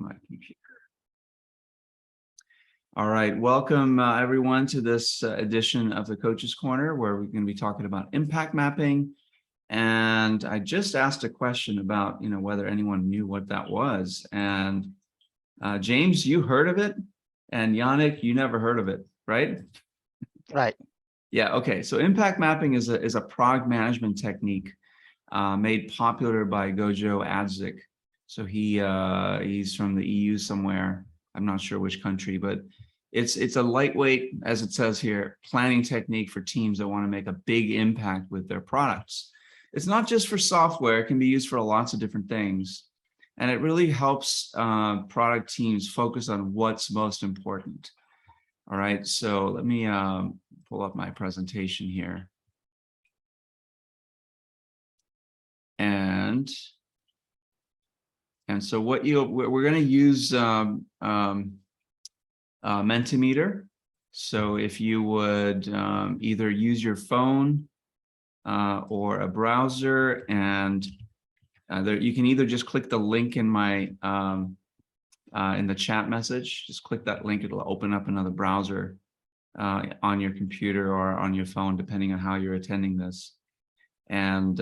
my computer. All right, welcome everyone to this edition of the Coach's Corner, where we're going to be talking about impact mapping. And I just asked a question about, whether anyone knew what that was. And James, you heard of it, and Yannick, you never heard of it, right? Right. Yeah. Okay. So impact mapping is a product management technique made popular by Gojo Adzik. So he's from the EU somewhere. I'm not sure which country, but it's a lightweight, as it says here, planning technique for teams that want to make a big impact with their products. It's not just for software; it can be used for lots of different things, and it really helps product teams focus on what's most important. All right, so let me pull up my presentation here. And so we're going to use Mentimeter. So if you would either use your phone or a browser, and you can either just click the link in my in the chat message. Just click that link; it'll open up another browser on your computer or on your phone, depending on how you're attending this, and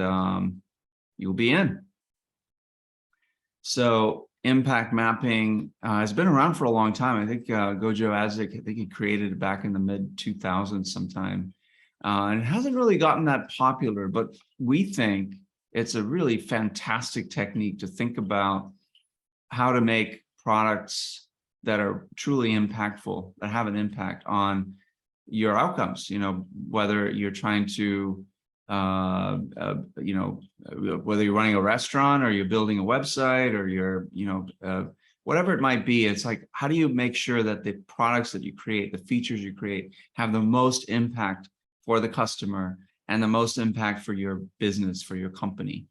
you'll be in. So impact mapping has been around for a long time. I think Gojo Adzik, I think he created it back in the mid-2000s sometime. And it hasn't really gotten that popular, but we think it's a really fantastic technique to think about how to make products that are truly impactful, that have an impact on your outcomes, whether you're trying to whether you're running a restaurant or you're building a website or you're, whatever it might be, it's like, how do you make sure that the products that you create, the features you create, have the most impact for the customer and the most impact for your business, for your company?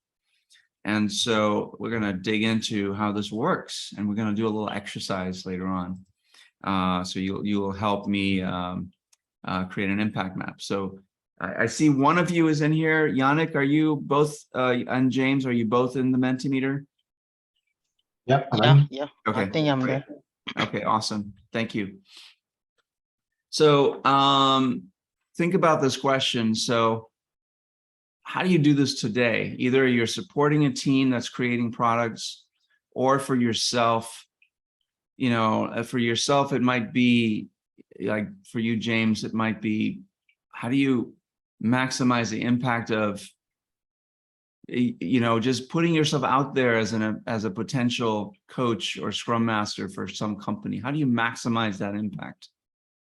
And so we're going to dig into how this works, and we're going to do a little exercise later on. So you'll help me create an impact map. So I see one of you is in here. Yannick, are you both, and James, are you both in the Mentimeter? Yep. Yeah. Okay. I think I'm there. Okay, awesome. Thank you. So think about this question. So how do you do this today? Either you're supporting a team that's creating products, or for yourself, for yourself, it might be like, for you, James, it might be, how do you maximize the impact of, just putting yourself out there as a potential coach or scrum master for some company? How do you maximize that impact?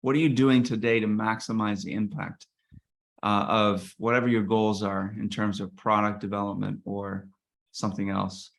What are you doing today to maximize the impact of whatever your goals are in terms of product development or something else?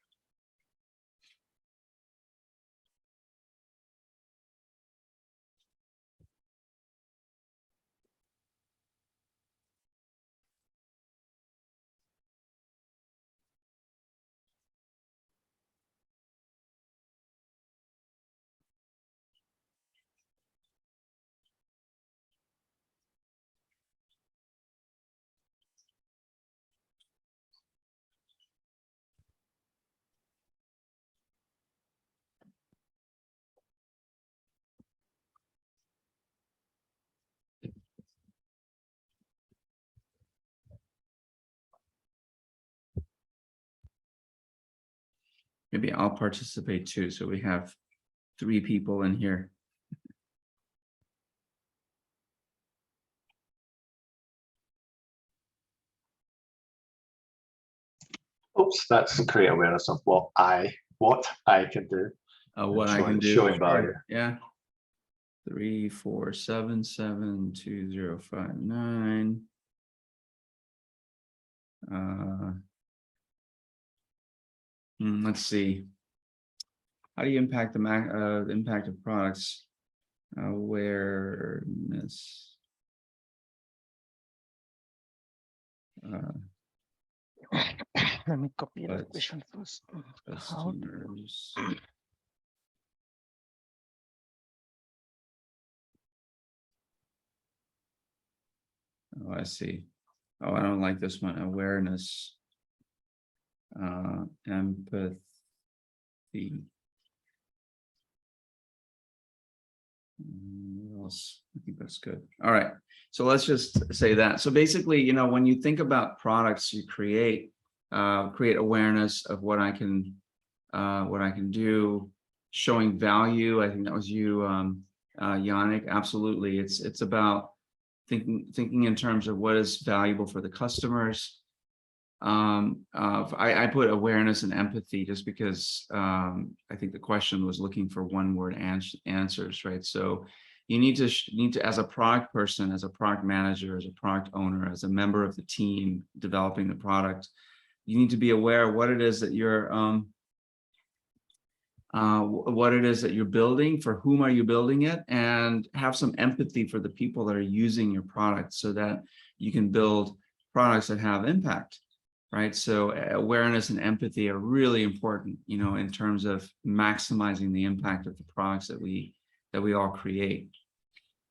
Maybe I'll participate too. So we have 3 people in here. Oops, that's create awareness of what I can do. What I can do. Showing value. Yeah. 3477205 let's see. How do you impact the impact of products? Awareness. Let me copy the question first. How do you... Oh, I see. Oh, I don't like this one. Awareness. Empathy. else. I think that's good. All right. So let's just say that. So basically, you know, when you think about products you create awareness of what I can do, showing value. I think that was you, Yannick. Absolutely. It's about thinking in terms of what is valuable for the customers. I put awareness and empathy just because I think the question was looking for one-word answers, right? So you need to, as a product person, as a product manager, as a product owner, as a member of the team developing the product, you need to be aware of what it is that you're building, for whom are you building it, and have some empathy for the people that are using your product so that you can build products that have impact, right? So awareness and empathy are really important, you know, in terms of maximizing the impact of the products that we all create.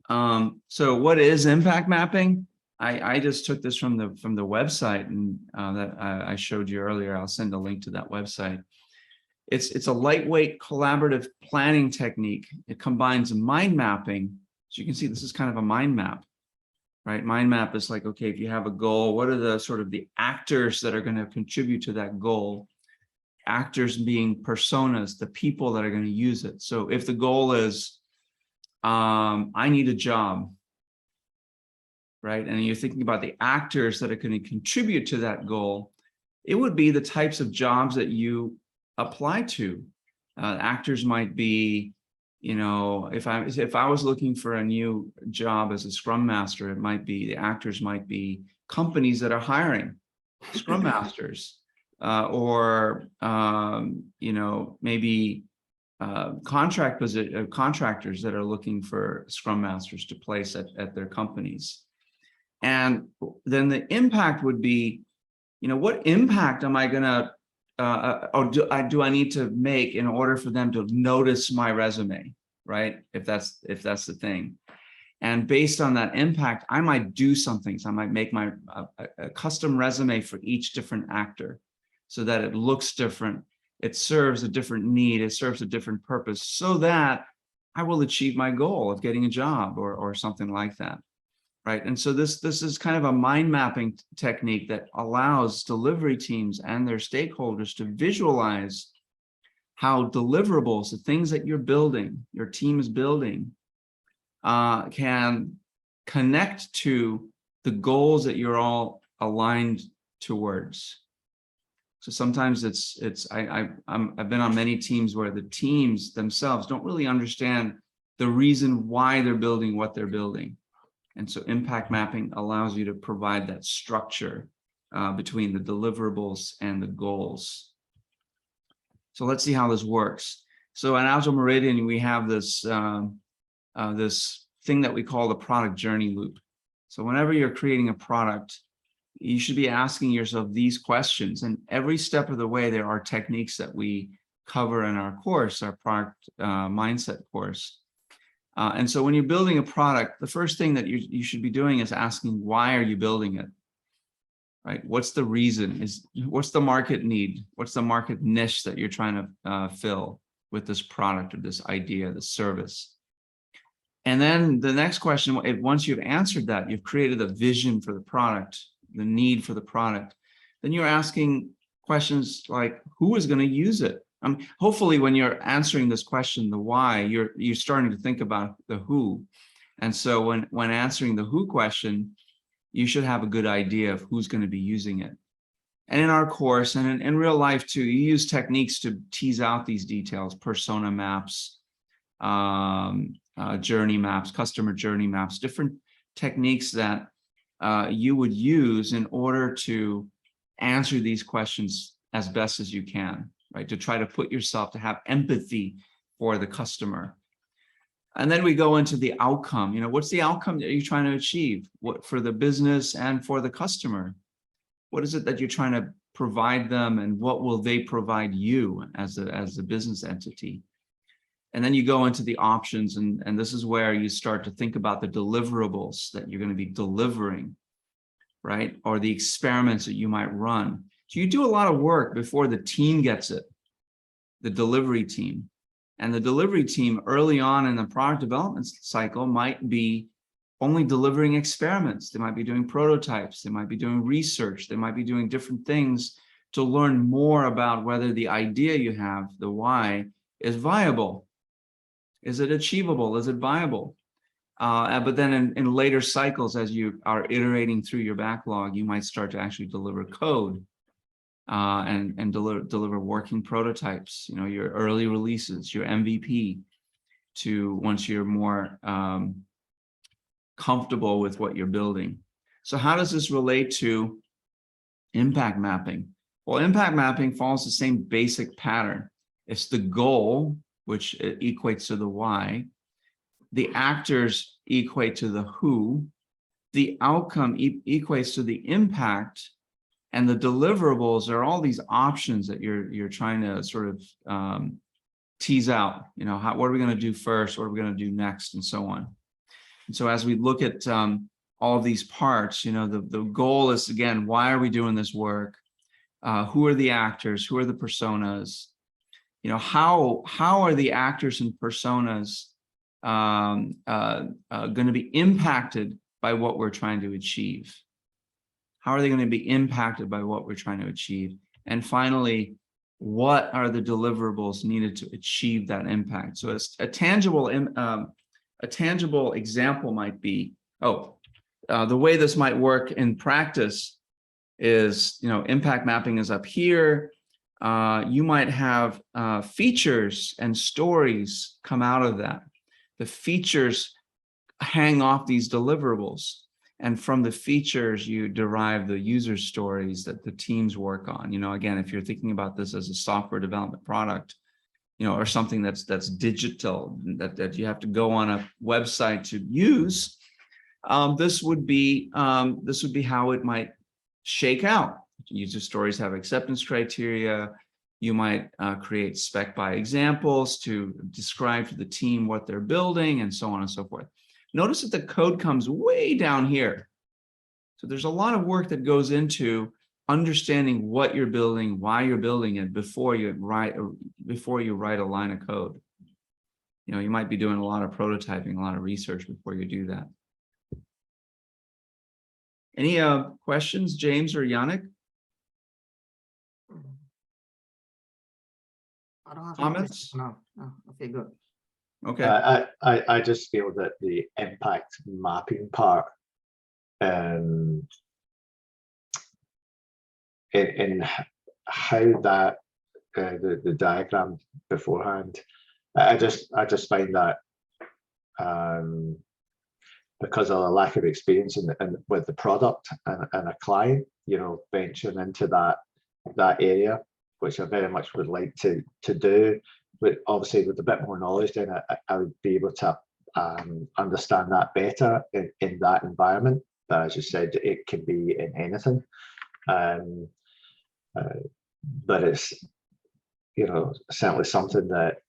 So what is impact mapping? I just took this from the website and that I showed you earlier. I'll send a link to that website. It's a lightweight collaborative planning technique. It combines mind mapping. So you can see this is kind of a mind map, right? Mind map is like, okay, if you have a goal, what are the sort of the actors that are going to contribute to that goal? Actors being personas, the people that are going to use it. So if the goal is, I need a job, right? And you're thinking about the actors that are going to contribute to that goal, it would be the types of jobs that you apply to. Actors might be, you know, if I was looking for a new job as a Scrum Master, it might be, the actors might be companies that are hiring Scrum Masters, or you know, maybe contractors that are looking for Scrum Masters to place at their companies. And then the impact would be, you know, what impact am I going to or do I need to make in order for them to notice my resume, right? If that's the thing. And based on that impact, I might do some things. I might make my a custom resume for each different actor so that it looks different. It serves a different need. It serves a different purpose so that I will achieve my goal of getting a job or something like that. Right. And so this is kind of a mind mapping technique that allows delivery teams and their stakeholders to visualize how deliverables, the things that you're building, your team is building, can connect to the goals that you're all aligned towards. So sometimes I've been on many teams where the teams themselves don't really understand the reason why they're building what they're building. And so impact mapping allows you to provide that structure between the deliverables and the goals. So let's see how this works. So at Agile Meridian, we have this, this thing that we call the product journey loop. So whenever you're creating a product, you should be asking yourself these questions. And every step of the way, there are techniques that we cover in our course, our product mindset course. And so when you're building a product, the first thing that you should be doing is asking, why are you building it? Right? What's the reason? What's the market need? What's the market niche that you're trying to fill with this product or this idea, this service? And then the next question, once you've answered that, you've created a vision for the product, the need for the product, then you're asking questions like, who is going to use it? Hopefully when you're answering this question, the why, you're starting to think about the who. And so when answering the who question, you should have a good idea of who's going to be using it. And in our course and in real life too, you use techniques to tease out these details, persona maps, journey maps, customer journey maps, different techniques that you would use in order to answer these questions as best as you can. Right, to try to put yourself, to have empathy for the customer. And then we go into the outcome. You know, what's the outcome that you're trying to achieve? What for the business and for the customer? What is it that you're trying to provide them, and what will they provide you as a business entity? And then you go into the options, and this is where you start to think about the deliverables that you're going to be delivering, right? Or the experiments that you might run. So you do a lot of work before the team gets it, the delivery team. And the delivery team early on in the product development cycle might be only delivering experiments. They might be doing prototypes. They might be doing research. They might be doing different things to learn more about whether the idea you have, the why, is viable. Is it achievable? Is it viable? But then in later cycles, as you are iterating through your backlog, you might start to actually deliver code and deliver working prototypes, you know, your early releases, your MVP, to once you're more comfortable with what you're building. So how does this relate to impact mapping? Well, impact mapping follows the same basic pattern. It's the goal, which equates to the why. The actors equate to the who. The outcome equates to the impact. And the deliverables are all these options that you're trying to sort of tease out. You know, what are we going to do first? What are we going to do next? And so on. And so as we look at all of these parts, you know, the goal is, again, why are we doing this work? Who are the actors? Who are the personas? You know, how are the actors and personas going to be impacted by what we're trying to achieve? How are they going to be impacted by what we're trying to achieve? And finally, what are the deliverables needed to achieve that impact? So it's a tangible example might be, the way this might work in practice is, you know, impact mapping is up here. You might have features and stories come out of that. The features hang off these deliverables. And from the features, you derive the user stories that the teams work on. You know, again, if you're thinking about this as a software development product, you know, or something that's digital, that you have to go on a website to use, this would be how it might shake out. User stories have acceptance criteria. You might create spec by examples to describe to the team what they're building, and so on and so forth. Notice that the code comes way down here. So there's a lot of work that goes into understanding what you're building, why you're building it before you write a line of code. You know, you might be doing a lot of prototyping, a lot of research before you do that. Any questions, James or Yannick? I don't have Comments? No, okay, good. Okay. I just feel that the impact mapping part, in how that the diagram beforehand, I just find that because of a lack of experience with the product and a client, you know, venturing into that area, which I very much would like to do. But obviously, with a bit more knowledge, then I would be able to understand that better in that environment. But as you said, it can be in anything. But it's, you know, certainly something that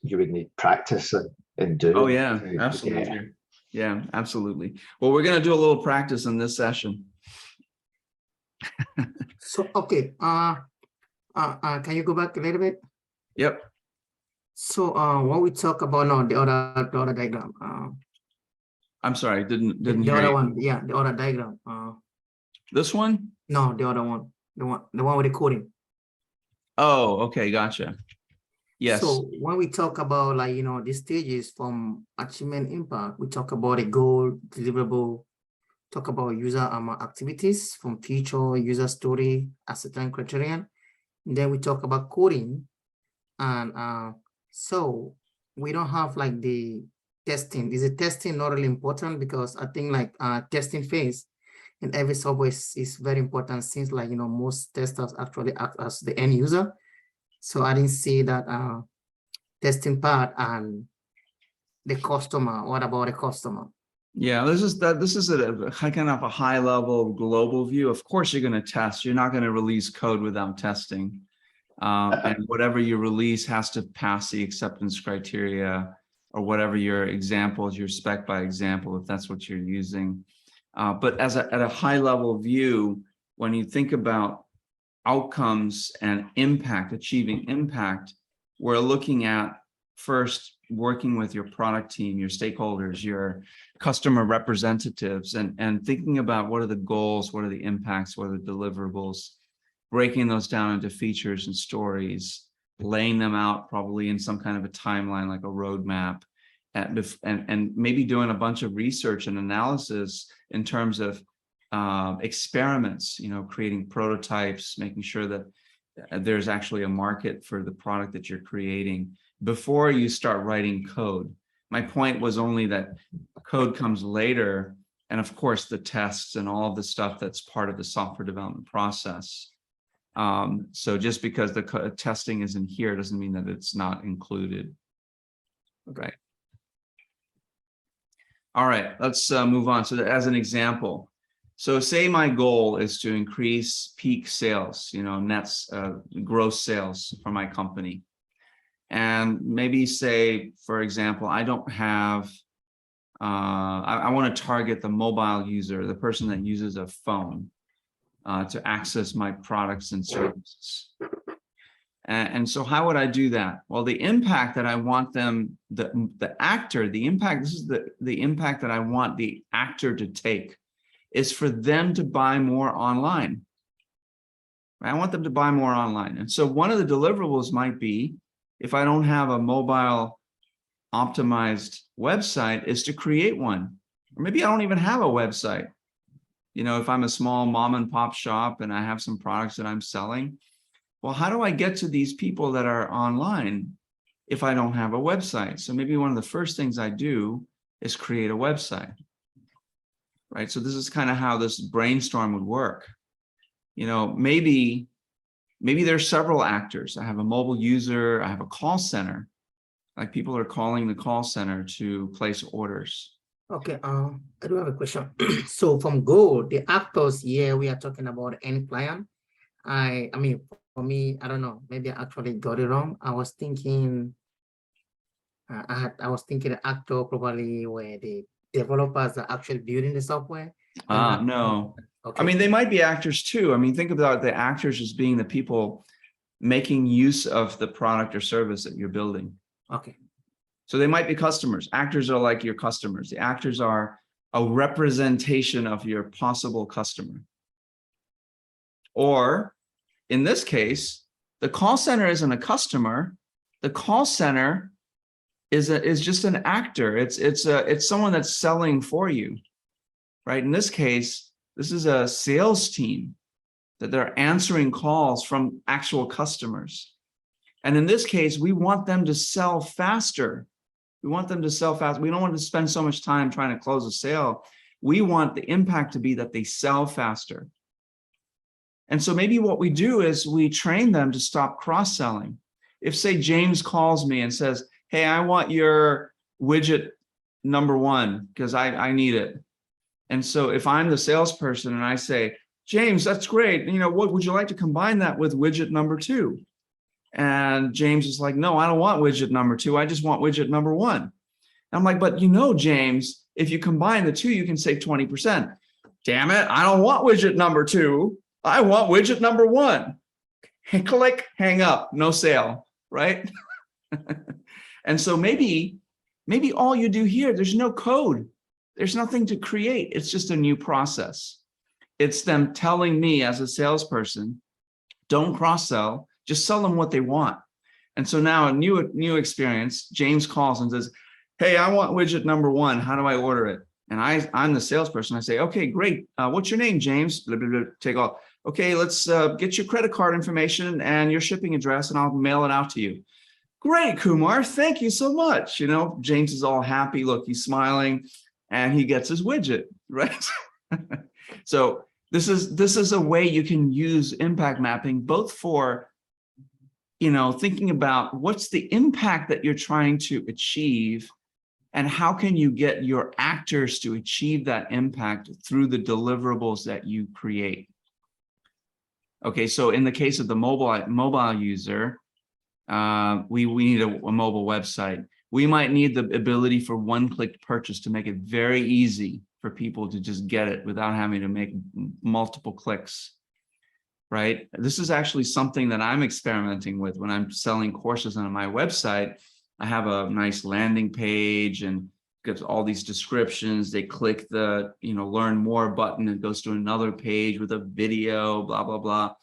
you would need practice in doing. Oh yeah, absolutely. Yeah, absolutely. Well, we're going to do a little practice in this session. So, okay. Can you go back a little bit? Yep. So, what we talk about now, the other diagram. I'm sorry, didn't The hear other you. one, yeah, the other diagram. This one? No, the other one, the one with the coding. Oh, okay, gotcha. Yes. So when we talk about, like, you know, the stages from achievement impact, we talk about a goal, deliverable, talk about user activities from feature, user story, acceptance criterion. And then we talk about coding. And so we don't have like the testing. Is the testing not really important? Because I think like testing phase in every software is very important, since, like, you know, most testers actually act as the end user. So I didn't see that testing part and the customer. What about the customer? Yeah, this is a kind of a high level global view. Of course, you're going to test. You're not going to release code without testing. And whatever you release has to pass the acceptance criteria, or whatever your examples, your spec by example, if that's what you're using. But at a high level view, when you think about outcomes and impact, achieving impact, we're looking at first working with your product team, your stakeholders, your customer representatives, and thinking about what are the goals, what are the impacts, what are the deliverables, breaking those down into features and stories, laying them out probably in some kind of a timeline, like a roadmap, and maybe doing a bunch of research and analysis in terms of experiments, creating prototypes, making sure that there's actually a market for the product that you're creating before you start writing code. My point was only that code comes later, and of course the tests and all of the stuff that's part of the software development process. So just because the testing isn't here doesn't mean that it's not included. Okay. All right, let's move on. So as an example, so say my goal is to increase peak sales, nets, gross sales for my company. And maybe say, for example, I don't have, I want to target the mobile user, the person that uses a phone to access my products and services. And so how would I do that? Well, the impact that I want them, the actor, the impact, this is the impact that I want the actor to take, is for them to buy more online. I want them to buy more online. And so one of the deliverables might be, if I don't have a mobile optimized website, is to create one. Or maybe I don't even have a website. If I'm a small mom and pop shop and I have some products that I'm selling, well, how do I get to these people that are online if I don't have a website? So maybe one of the first things I do is create a website, right? So this is kind of how this brainstorm would work. Maybe there's several actors. I have a mobile user, I have a call center, like people are calling the call center to place orders. Okay, I do have a question. So from Go, the actors here, we are talking about end client. I mean, for me, I don't know, maybe I actually got it wrong. I was thinking, I was thinking the actor probably were the developers are actually building the software. No. Okay. I mean, they might be actors too. I mean, think about the actors as being the people making use of the product or service that you're building. Okay. So they might be customers. Actors are like your customers. The actors are a representation of your possible customer. Or in this case, the call center isn't a customer. The call center is just an actor. It's someone that's selling for you, right? In this case, this is a sales team that they're answering calls from actual customers. And in this case, we want them to sell faster. We want them to sell fast. We don't want to spend so much time trying to close a sale. We want the impact to be that they sell faster. And so maybe what we do is we train them to stop cross-selling. If, say, James calls me and says, hey, I want your widget number 1 because I need it. And so if I'm the salesperson and I say, James, that's great. What would you like to combine that with widget number 2? And James is like, no, I don't want widget number 2. I just want widget number 1. And I'm like, but James, if you combine the two, you can save 20%. Damn it, I don't want widget number 2. I want widget number 1. Click, hang up, no sale, right? And so maybe all you do here, there's no code. There's nothing to create. It's just a new process. It's them telling me as a salesperson, don't cross-sell, just sell them what they want. And so now a new experience, James calls and says, hey, I want widget number 1. How do I order it? And I'm the salesperson. I say, okay, great. What's your name, James? Blah, blah, blah, take off. Okay, let's get your credit card information and your shipping address, and I'll mail it out to you. Great, Kumar. Thank you so much. James is all happy. Look, he's smiling and he gets his widget, right? So this is a way you can use impact mapping, both for thinking about what's the impact that you're trying to achieve and how can you get your actors to achieve that impact through the deliverables that you create. Okay, so in the case of the mobile user, we need a mobile website. We might need the ability for one-click purchase to make it very easy for people to just get it without having to make multiple clicks, right? This is actually something that I'm experimenting with when I'm selling courses on my website. I have a nice landing page and gives all these descriptions. They click the, learn more button, and goes to another page with a video, blah, blah, blah.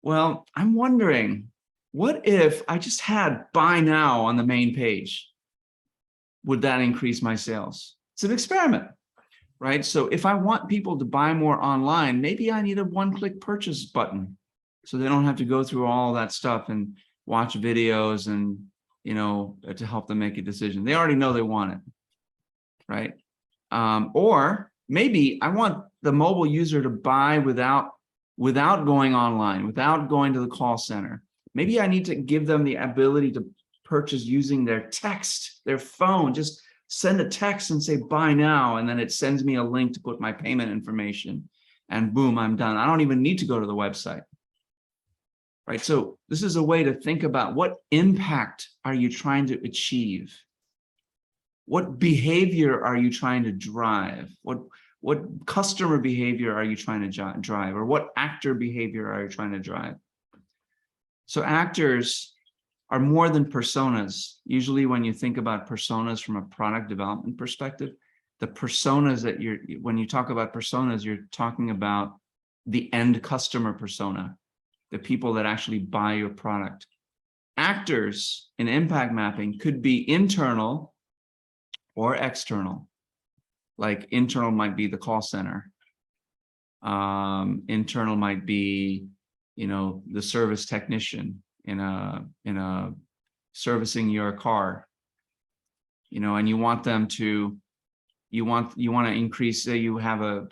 Well, I'm wondering, what if I just had buy now on the main page? Would that increase my sales? It's an experiment, right? So if I want people to buy more online, maybe I need a one-click purchase button so they don't have to go through all that stuff and watch videos and, to help them make a decision. They already know they want it, right? Or maybe I want the mobile user to buy without going online, without going to the call center. Maybe I need to give them the ability to purchase using their text, their phone. Just send a text and say buy now, and then it sends me a link to put my payment information, and boom, I'm done. I don't even need to go to the website, right? So this is a way to think about, what impact are you trying to achieve? What behavior are you trying to drive? What customer behavior are you trying to drive? Or what actor behavior are you trying to drive? So actors are more than personas. Usually when you think about personas from a product development perspective, the personas that when you talk about personas, you're talking about the end customer persona, the people that actually buy your product. Actors in impact mapping could be internal or external. Like internal might be the call center. Internal might be, the service technician in a servicing your car, and you want them to, you want to increase, say you have a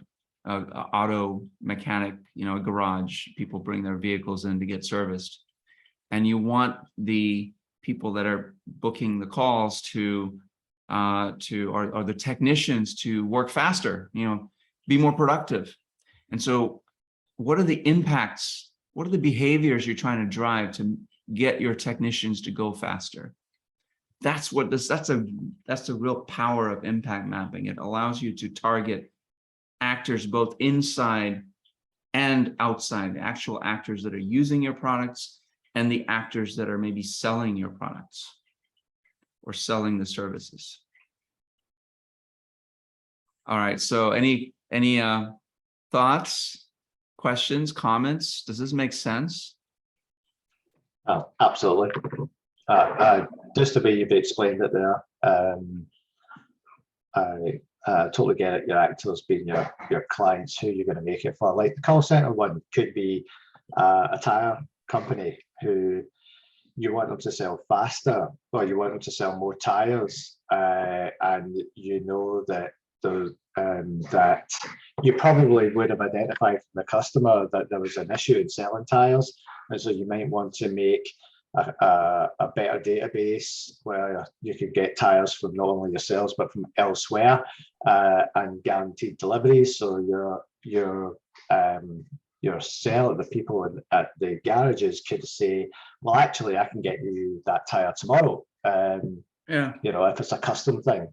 auto mechanic, a garage, people bring their vehicles in to get serviced, and you want the people that are booking the calls or the technicians to work faster, be more productive. And so what are the impacts? What are the behaviors you're trying to drive to get your technicians to go faster? That's the real power of impact mapping. It allows you to target actors both inside and outside, the actual actors that are using your products and the actors that are maybe selling your products or selling the services. All right, so any thoughts, questions, comments? Does this make sense? Oh, absolutely. Just the way you've explained it there, I totally get it. Your actors being your clients, who you're going to make it for. Like the call center one could be a tire company who you want them to sell faster, or you want them to sell more tires, and you know that that you probably would have identified from the customer that there was an issue in selling tires, and so you might want to make a better database where you could get tires from not only yourselves but from elsewhere, and guaranteed deliveries. So your seller, the people at the garages, could say, well, actually I can get you that tire tomorrow, if it's a custom thing,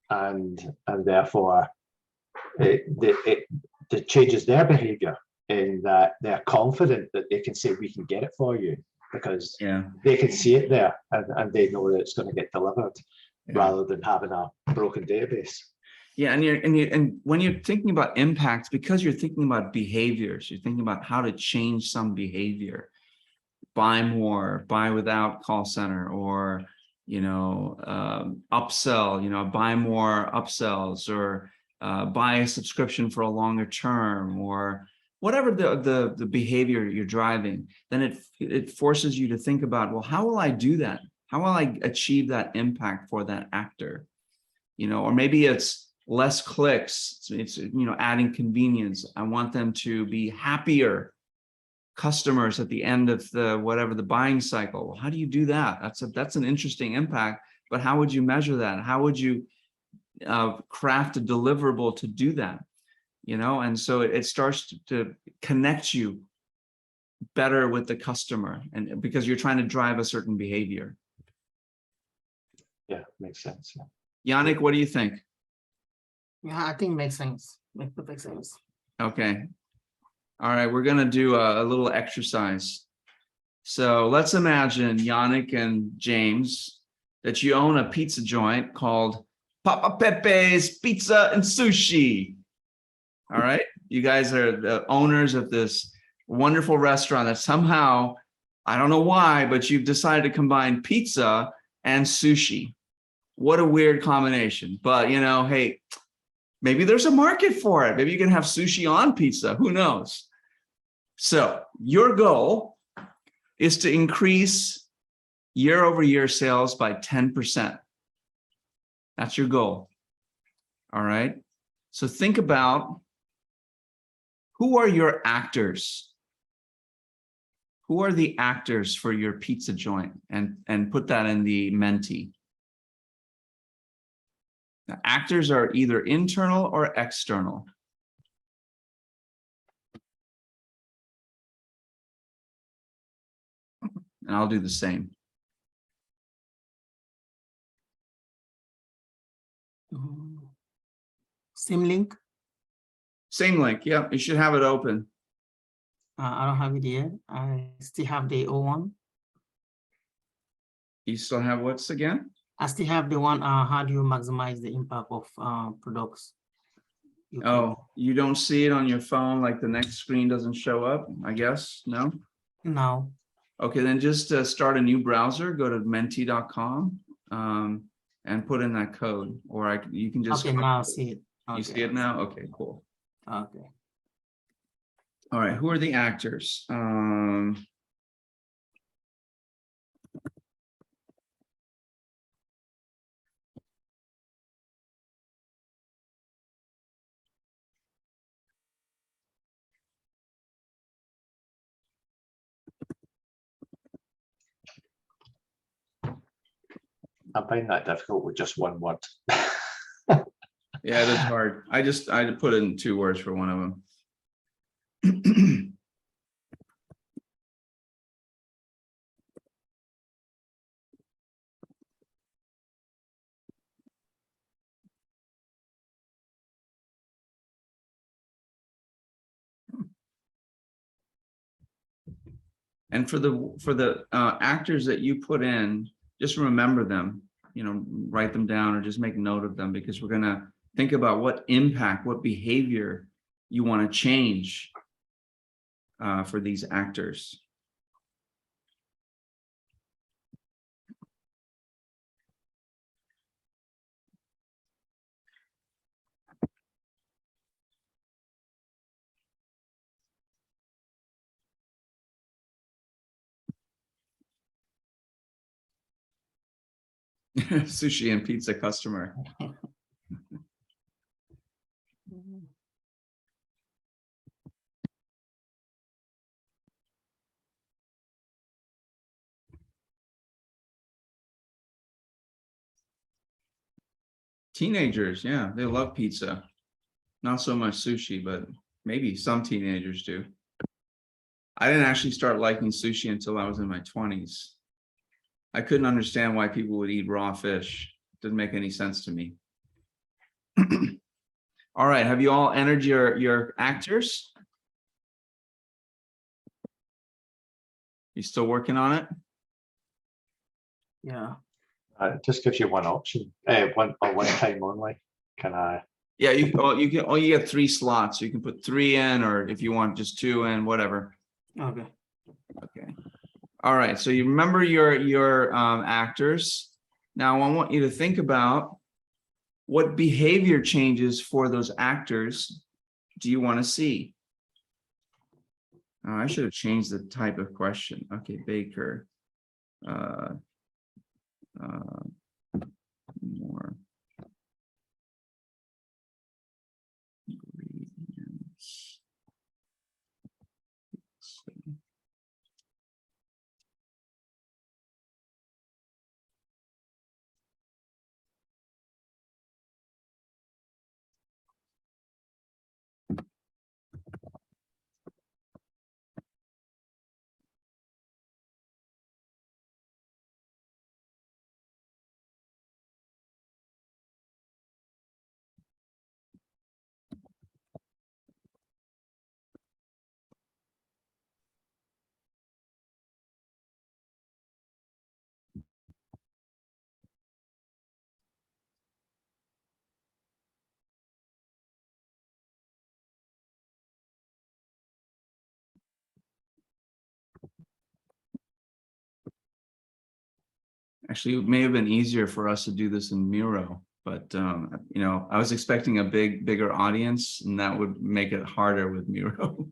and therefore it changes their behavior in that they're confident that they can say, we can get it for you, because they can see it there and they know that it's going to get delivered, rather than having a broken database. Yeah, and when you're thinking about impact, because you're thinking about behaviors, you're thinking about how to change some behavior, buy more, buy without call center, or upsell, buy more upsells, or buy a subscription for a longer term, or whatever the behavior you're driving, then it forces you to think about, well, how will I do that? How will I achieve that impact for that actor? Or maybe it's less clicks. It's adding convenience. I want them to be happier customers at the end of the buying cycle. Well, how do you do that? That's an interesting impact, but how would you measure that? How would you craft a deliverable to do that? And so it starts to connect you better with the customer, and because you're trying to drive a certain behavior. Yeah, makes sense. Yannick, what do you think? Yeah, I think makes sense. Makes perfect sense. Okay. All right, we're gonna do a little exercise. So let's imagine, Yannick and James, that you own a pizza joint called Papa Pepe's Pizza and Sushi. All right, you guys are the owners of this wonderful restaurant that somehow, I don't know why, but you've decided to combine pizza and sushi. What a weird combination. But, you know, hey, maybe there's a market for it. Maybe you can have sushi on pizza. Who knows? So your goal is to increase year-over-year sales by 10%. That's your goal. All right. So think about, who are your actors? Who are the actors for your pizza joint? And put that in the Menti. Now, actors are either internal or external. And I'll do the same. Same link. Same link. Yeah, you should have it open. I don't have it yet. I still have the old one. You still have what's again? I still have the one. How do you maximize the impact of products? Oh, you don't see it on your phone, like the next screen doesn't show up, I guess? No? No. Okay, then just start a new browser, go to menti.com and put in that code, or you can just. Okay, now I see it. Okay. You see it now? Okay, cool. Okay. All right, who are the actors? I find that difficult with just one word. Yeah, it is hard. I put in 2 words for one of them. And for the actors that you put in, just remember them, you know, write them down or just make note of them, because we're going to think about what impact, what behavior you want to change for these actors. Sushi and pizza customer. Teenagers, yeah, they love pizza. Not so much sushi, but maybe some teenagers do. I didn't actually start liking sushi until I was in my 20s. I couldn't understand why people would eat raw fish. Didn't make any sense to me. All right, have you all entered your actors? You still working on it? Yeah. It just gives you one option, one time only. Can I? Yeah, you get 3 slots. You can put 3 in, or if you want just 2 in, whatever. Okay. Okay. All right. So you remember your actors. Now I want you to think about what behavior changes for those actors do you want to see? Oh, I should have changed the type of question. Okay, Baker. More ingredients. Actually, it may have been easier for us to do this in Miro, but you know, I was expecting a bigger audience, and that would make it harder with Miro.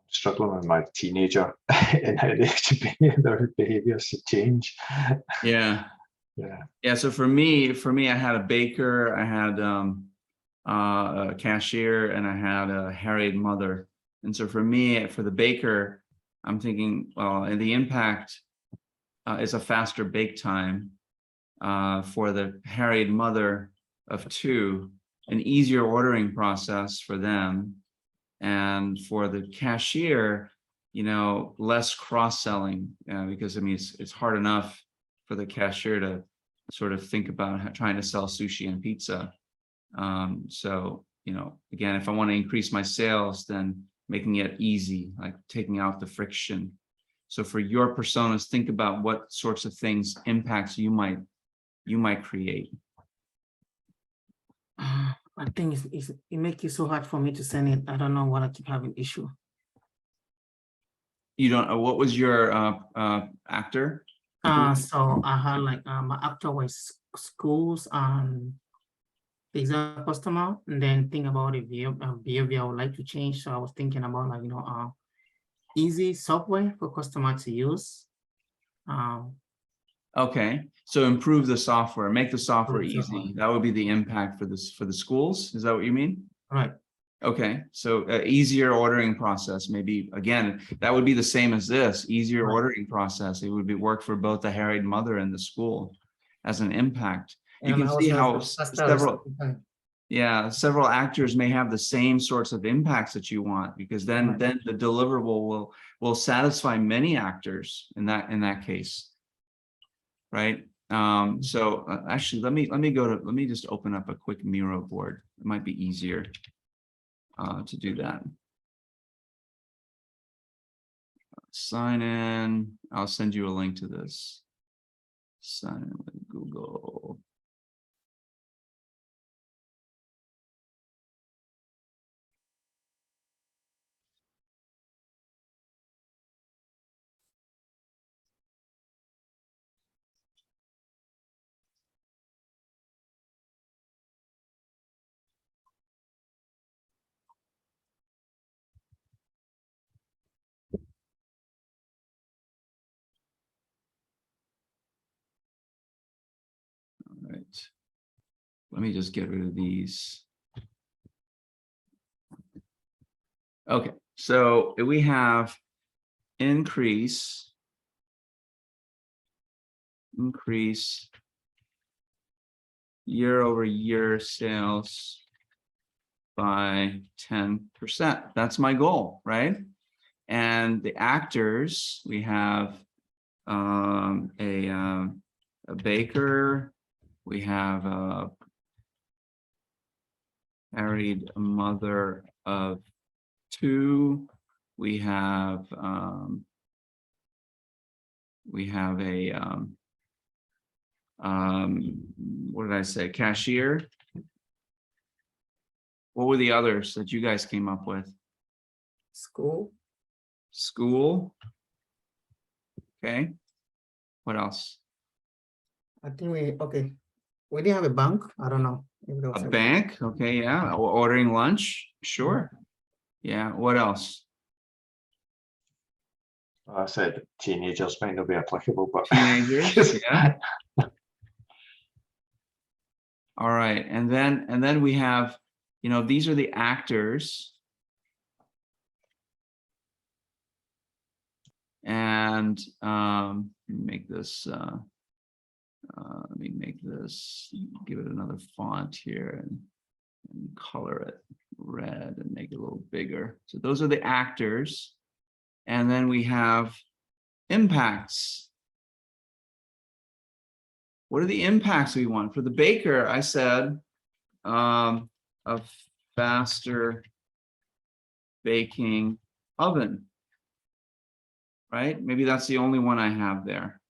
Struggling with my teenager and how they should be, their behaviors should change. Yeah. Yeah. Yeah. So for me, I had a baker, I had a cashier, and I had a harried mother. And so for me, for the baker, I'm thinking, well, and the impact is a faster bake time. For the harried mother of two, an easier ordering process for them. And for the cashier, you know, less cross-selling, because I mean, it's hard enough for the cashier to sort of think about trying to sell sushi and pizza. So, you know, again, if I want to increase my sales, then making it easy, like taking out the friction. So for your personas, think about what sorts of things, impacts you might create. I think it makes it so hard for me to send it. I don't know what I keep having issue. You don't, what was your actor? So I had like my actor was schools and exact customer, and then think about a behavior I would like to change. So I was thinking about like, you know, easy software for customer to use. Okay, so improve the software, make the software Improve software. easy. That would be the impact for this, for the schools. Is that what you mean? Right. Okay, so easier ordering process, maybe, again, that would be the same as this, easier Right. ordering process. It would be work for both the harried mother and the school as an impact. You And can see also how faster several, response time. yeah, several actors may have the same sorts of impacts that you want, because then Right. then the deliverable will satisfy many actors in that case, right? So actually, let me just open up a quick Miro board. It might be easier to do that. Sign in. I'll send you a link to this. Sign in with Google. All right. Let me just get rid of these. Okay, so we have increase year-over-year sales by 10%. That's my goal, right? And the actors, we have a baker, we have a married mother of two, we have a what did I say, cashier. What were the others that you guys came up with? School. School. Okay. What else? I think we didn't have a bank. I don't know. If there was A bank. Okay. Yeah. Ordering lunch. Sure. Yeah. What else? I said teenagers might not be applicable, but Teenagers. Yeah. All right. And then we have, you know, these are the actors. And make this let me make this, give it another font here and color it. red and make it a little bigger. So those are the actors. And then we have impacts. What are the impacts we want? For the baker, I said a faster baking oven, right? Maybe that's the only one I have there.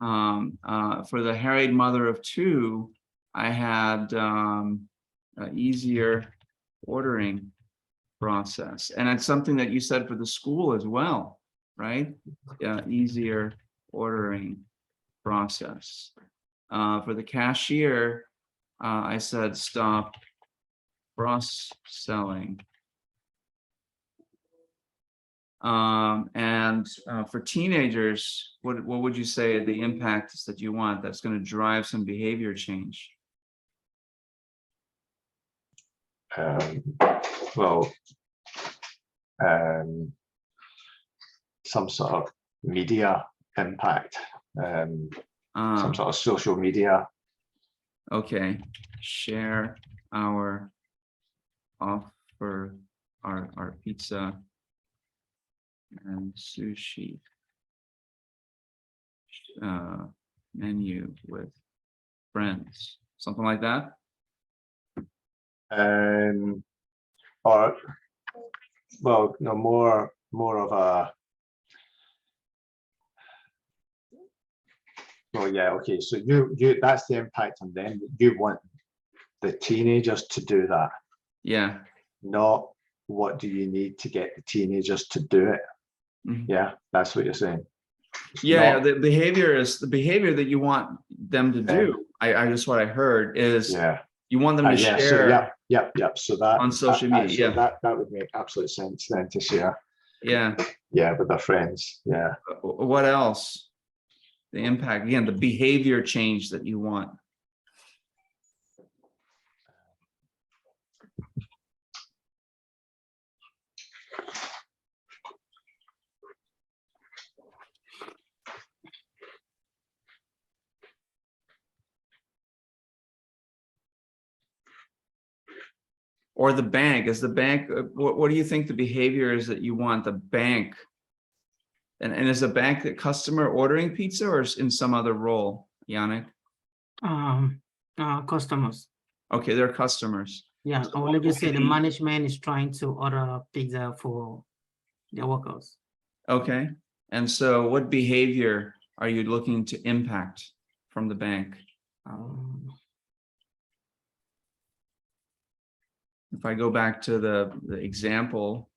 For the harried mother of two, I had an easier ordering process. And it's something that you said for the school as well, right? Easier ordering process. For the cashier, I said stop cross-selling. And for teenagers, what would you say are the impacts that you want that's going to drive some behavior change? Well, some sort of media impact, some sort of social media. Okay, share our offer, our pizza and sushi menu with friends, something like that. Or well, no, more of a, well, yeah, okay, so you that's the impact on them. You want the teenagers to do that, Yeah. not what do you need to get the teenagers to do it. Mhm. Yeah, that's what you're saying. Yeah, Not, the behavior is the behavior that you want them to do. I just what I heard is yeah, you want them to yeah, share so yep. So that on social media. so that would make absolute sense then to share. Yeah. Yeah, with their friends. Yeah. What else? The impact, again, the behavior change that you want. Or the bank, is the bank, what do you think the behavior is that you want the bank? And is the bank the customer ordering pizza or is in some other role, Yannick? Customers. Okay, they're customers. Yeah, So I what would just would say the be- management is trying to order pizza for their workers. Okay, and so what behavior are you looking to impact from the bank? If I go back to the example,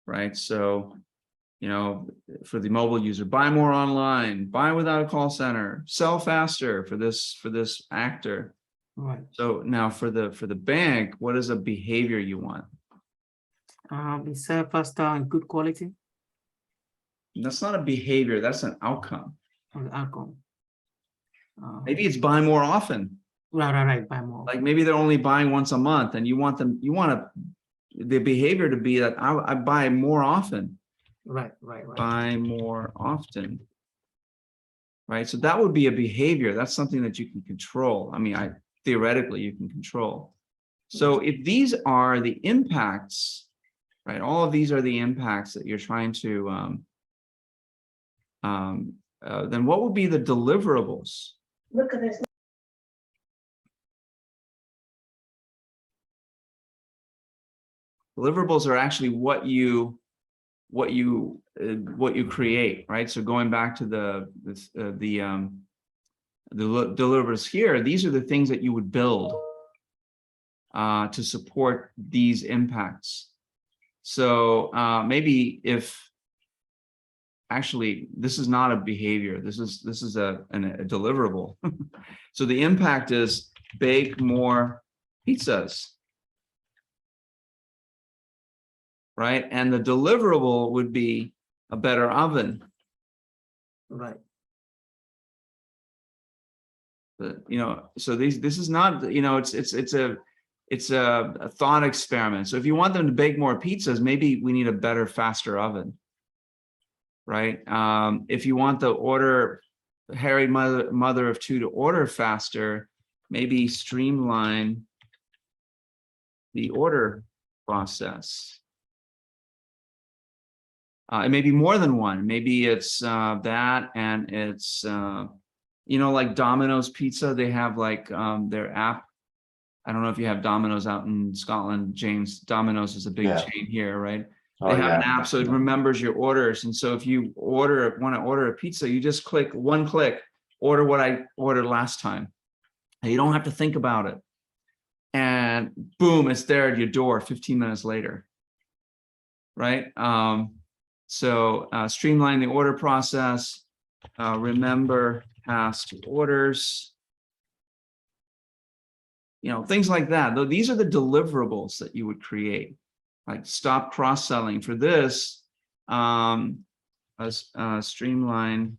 right? So, you know, for the mobile user, buy more online, buy without a call center, sell faster for this actor. Right. So now for the bank, what is a behavior you want? Be served faster and good quality That's not a behavior, that's an outcome. of the outcome. Maybe it's buy more often. Right. Buy more. Like maybe they're only buying once a month and you want the behavior to be that I buy more often. Right. Buy more often. Right. So that would be a behavior. That's something that you can control. I mean, theoretically you can control. So if these are the impacts, right, all of these are the impacts that you're trying to, then what would be the deliverables? Look at this. Deliverables are actually what you create, right? So going back to the deliverables here, these are the things that you would build to support these impacts. So maybe if actually this is not a behavior, this is a deliverable. So the impact is bake more pizzas. Right, and the deliverable would be a better oven. Right. But, you know, so this is not, you know, it's a thought experiment. So if you want them to bake more pizzas, maybe we need a better, faster oven. Right. If you want the harried mother of two to order faster, maybe streamline the order process. It may be more than one. Maybe it's that, and it's you know, like Domino's Pizza. They have like their app. I don't know if you have Domino's out in Scotland, James. Domino's is a big Yeah. chain here, right? Oh, They have an yeah. app, so it remembers your orders. And so if you want to order a pizza, you just click one click, order what I ordered last time. And you don't have to think about it. And boom, it's there at your door 15 minutes later, right? So streamline the order process, remember past orders, you know, things like that. Though these are the deliverables that you would create, like stop cross-selling. For this, streamline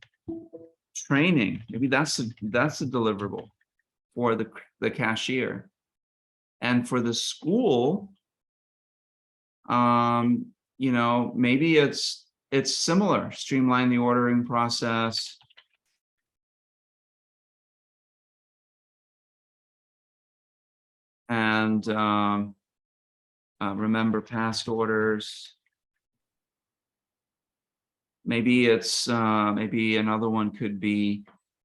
training. Maybe that's a deliverable for the cashier. And for the school, you know, maybe it's similar. Streamline the ordering process. And remember past orders. Maybe it's maybe another one could be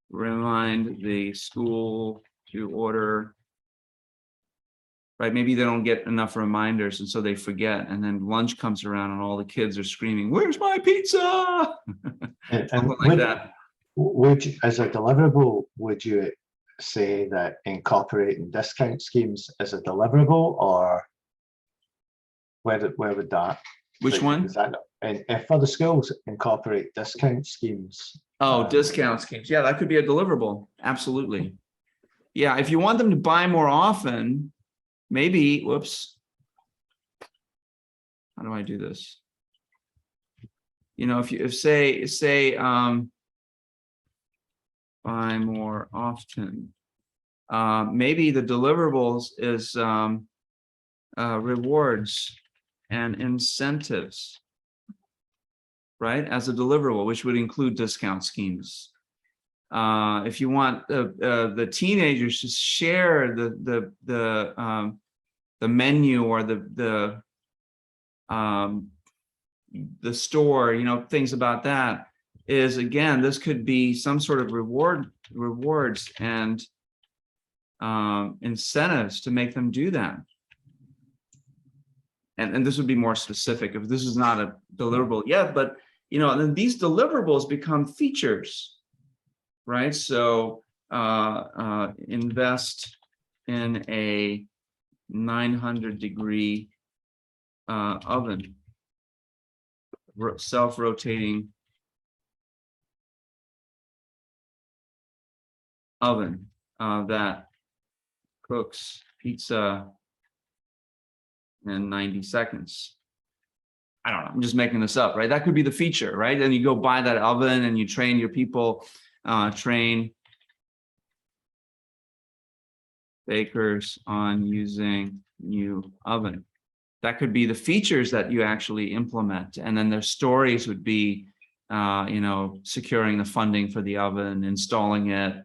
remind the school to order. Right, maybe they don't get enough reminders, and so they forget. And then lunch comes around, and all the kids are screaming, "Where's my pizza?" And Something like that. would you, as a deliverable, would you say that incorporating discount schemes is a deliverable, or where would that? Which one? Is that, and if for the schools, incorporate discount schemes. Oh, discount schemes. Yeah, that could be a deliverable. Absolutely. Yeah, if you want them to buy more often, maybe, whoops. How do I do this? You know, if say buy more often, maybe the deliverables is rewards and incentives, right? As a deliverable, which would include discount schemes. If you want the teenagers to share the menu or the store, you know, things about that, is again, this could be some sort of rewards and incentives to make them do that. And this would be more specific if this is not a deliverable yet, but you know, and then these deliverables become features, right? So invest in a 900-degree oven, self-rotating oven that cooks pizza in 90 seconds. I don't know, I'm just making this up, right? That could be the feature, right? And you go buy that oven and you train your people, train bakers on using new oven. That could be the features that you actually implement. And then their stories would be, you know, securing the funding for the oven, installing it,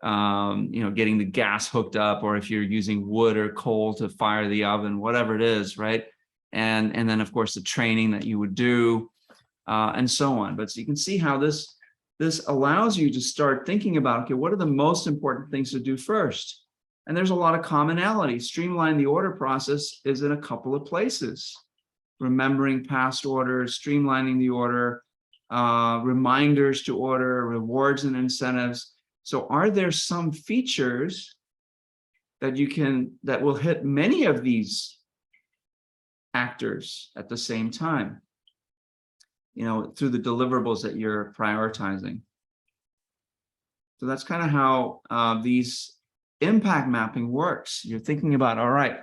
you know, getting the gas hooked up, or if you're using wood or coal to fire the oven, whatever it is, right? And then of course the training that you would do, and so on. But so you can see how this allows you to start thinking about, okay, what are the most important things to do first? And there's a lot of commonality. Streamline the order process is in a couple of places. Remembering past orders, streamlining the order, reminders to order, rewards and incentives. So are there some features that that will hit many of these actors at the same time, you know, through the deliverables that you're prioritizing? So that's kind of how these impact mapping works. You're thinking about, all right,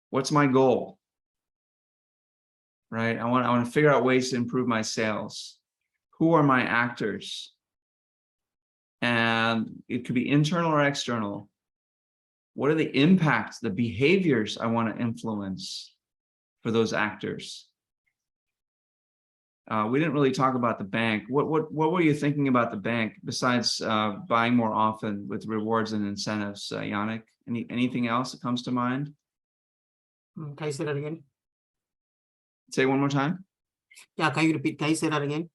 what's my goal? Right? I want to figure out ways to improve my sales. Who are my actors? And it could be internal or external. What are the impacts, the behaviors I want to influence for those actors? We didn't really talk about the bank. What were you thinking about the bank besides buying more often with rewards and incentives, Yannick? Anything else that comes to mind? Can you say that again? Say one more time. Yeah, can you repeat? Can you say that again?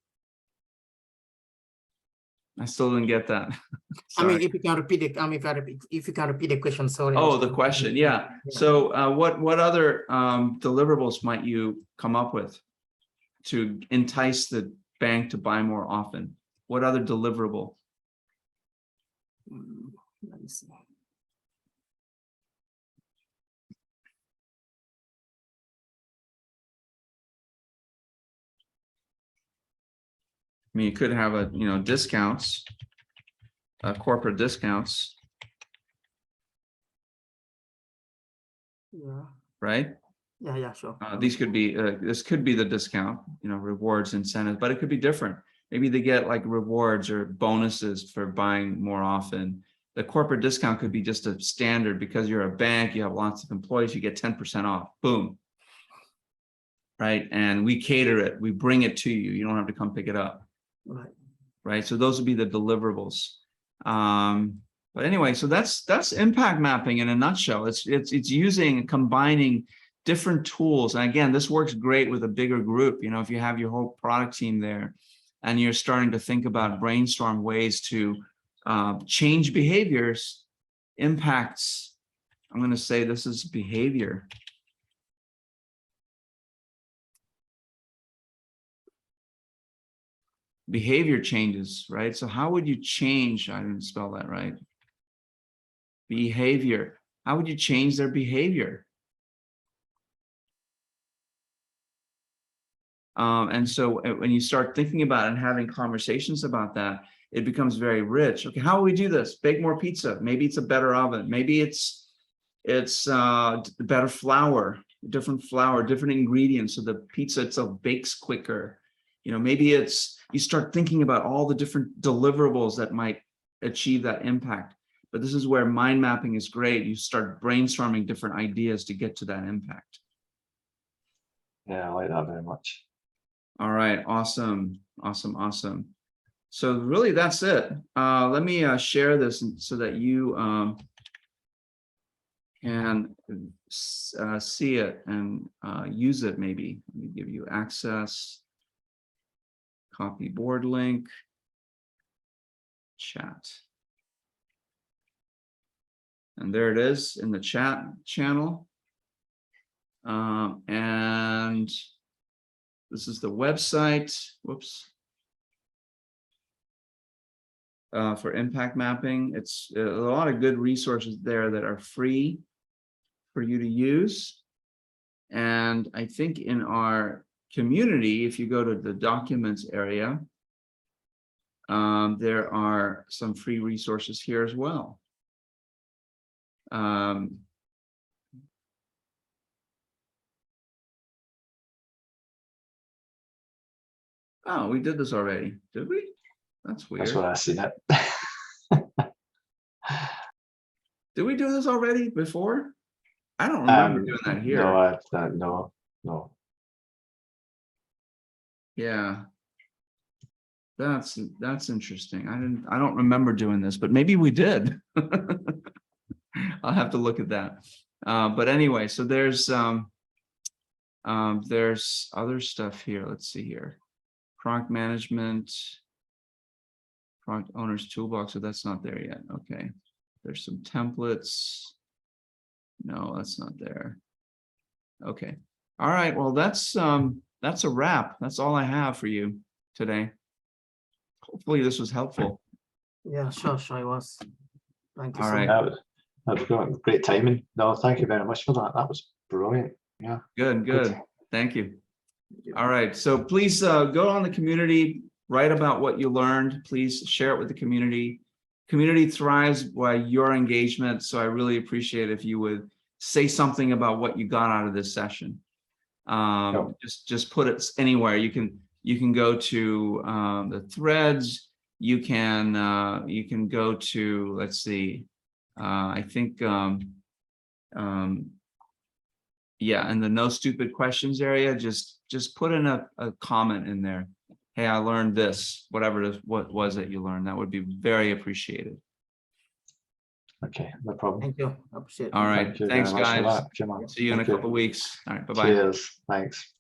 I still didn't get that. I mean, Sorry. if you can repeat it, if you can repeat the question, sorry. Oh, the question. Yeah. So what other deliverables might you come up with to entice the bank to buy more often? What other deliverable? Let me see. I mean, you could have discounts, corporate discounts, Yeah, right? yeah, sure. These could be this could be the discount, rewards, incentives, but it could be different. Maybe they get like rewards or bonuses for buying more often. The corporate discount could be just a standard because you're a bank, you have lots of employees, you get 10% off. Boom. Right. And we cater it, we bring it to you. You don't have to come pick it up. Right. Right. So those would be the deliverables. But anyway, so that's impact mapping in a nutshell. It's using, combining different tools. And again, this works great with a bigger group. If you have your whole product team there and you're starting to think about brainstorm ways to change behaviors, impacts. I'm going to say this is behavior. Behavior changes, right? So how would you change? I didn't spell that right. Behavior. How would you change their behavior? And so when you start thinking about it and having conversations about that, it becomes very rich. Okay, how will we do this? Bake more pizza. Maybe it's a better oven. Maybe it's better flour, different ingredients, so the pizza itself bakes quicker. Maybe you start thinking about all the different deliverables that might achieve that impact. But this is where mind mapping is great. You start brainstorming different ideas to get to that impact. Yeah, I like that very much. All right, awesome. So really, that's it. Let me share this so that you can see it and use it. Maybe let me give you access. Copy board link. Chat. And there it is in the chat channel. And this is the website. Whoops. For impact mapping. It's a lot of good resources there that are free for you to use. And I think in our community, if you go to the documents area, there are some free resources here as well. Oh, we did this already, did we? That's weird. That's what I seen it. Did we do this already before? I don't remember doing that here. No, no. Yeah. That's interesting. I don't remember doing this, but maybe we did. I'll have to look at that. But anyway, so there's other stuff here. Let's see here. Product management, product owner's toolbox. So that's not there yet. Okay. There's some templates. No, that's not there. Okay. All right. Well, that's a wrap. That's all I have for you today. Hopefully this was helpful. Yeah, sure, it was. Thank you All so right. much. That was great timing. No, thank you very much for that. That was brilliant. Yeah. Good. Thank you. All right. So please go on the community, write about what you learned. Please share it with the community. Community thrives by your engagement. So I really appreciate if you would say something about what you got out of this session. Just put it anywhere. You can go to the threads. You can go to, let's see, I think Yeah, and the no stupid questions area, just put in a comment in there. Hey, I learned this, whatever it is, what was it you learned? That would be very appreciated. Okay, no problem. Thank you. I appreciate it. All right, Thank you thanks, very much for guys. that, Jamal. See you in a Thank you. couple of weeks. All right, bye-bye. Cheers. Thanks.